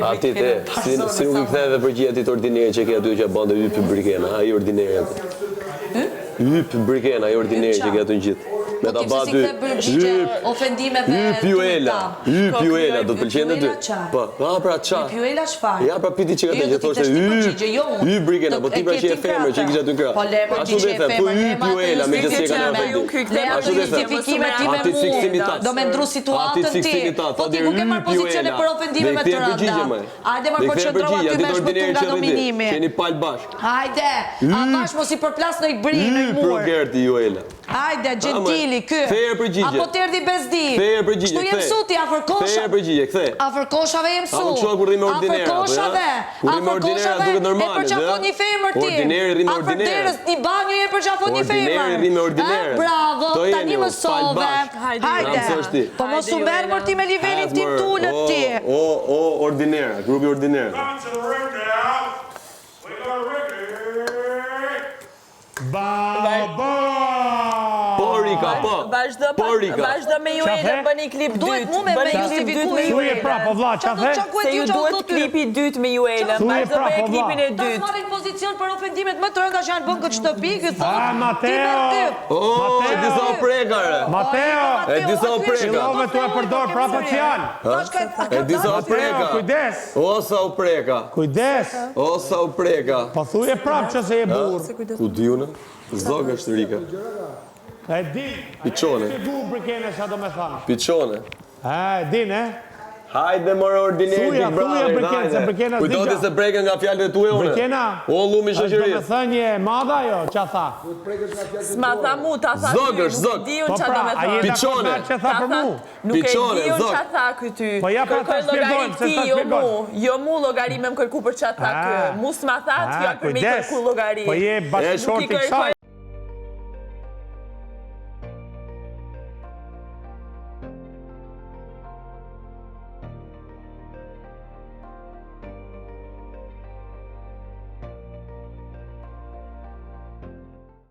Ati te, si nuk I kthe edhe përgjigje atit ordineri që ke aty që bande hyp brikena, ai ordineri aty. Hyp brikena, ai ordineri që ke aty gjithë. Me ta ba ty. Hyp juela, do të pëlqen ty. Po, ha pra ça. Hyp juela çfarë? Ja pra piti që ka që thoshte hyp brikena, po ti pra që e femër që kisha aty në krah. Ashtu do të them, po hyp juela me që s'e kanë vetë. Ashtu do të justifikimet time mua. Do me ndru situatën ti. Po ti nuk e marr pozicione për ofendime me të rënda. Hajde më përqendrova ti me shpëtim nga nominimi. Keni pal bashk. Hajde, a bash mos I përplas në bri në mur. Progerti juela. Hajde, Gentili, ky. Fair përgjigje. Apo të erdhi bezdi. Fair përgjigje. Kështu jem suti, afër koshave. Fair përgjigje, kthe. Afër koshave jem su. Apo çfarë kur rrim ordinere. Afër koshave. Afër koshave. Duket normale. E përqafon një femër ti. Ordinere rrim ordinere. Afër derës një banjë e përqafon një femër. Ordinere rrim ordinere. Bravo, tani mësove. Hajde. Po mos u merr mor ti me nivelin tim tulët ti. Ordinere, grupi ordinere. Porika, po. Vazhdo me Juelën, bëni klip dytë. Duhet mu me justifikuar Thuje prapë, vlla, çfarë? Se ju duhet klipi dytë me Juelën. Vazhdo me klipin e Ta dytë. marrin pozicion për ofendimet më të rënda që janë bën këtë shtëpi, ky Ah, Mateo! E disa prekare. Mateo! E disa preka. Fillove tu e përdor prapë fjalë. E disa preka. Kujdes! O sa u preka. Kujdes! O sa u preka. Po thuje prapë që se je burr. Ku diunë? Zog është Rika. E di. Piçone. Ti bu brikene sa do më thon. Piçone. E din, Hajde mërë ordineri Big Brother. Kujtoti se breken nga fjalët e tua une. Brikena. O lumi shoqërisë. Do të thënie e madhe ajo, ç'a tha? S'ma tha mu, ta tha Zog është, zog. Nuk e diun ç'a do me thonë. Piçone. Ç'a tha për mu? Nuk e Piçone, diun zog. ç'a tha ky ty. Po ja pra ta shpjegojmë, se ta shpjegojmë. Jo mu llogari me më kërku për ç'a tha ky. Mu s'ma tha, t'ja për me kërku llogari. Po je bashkëshorti i kësaj.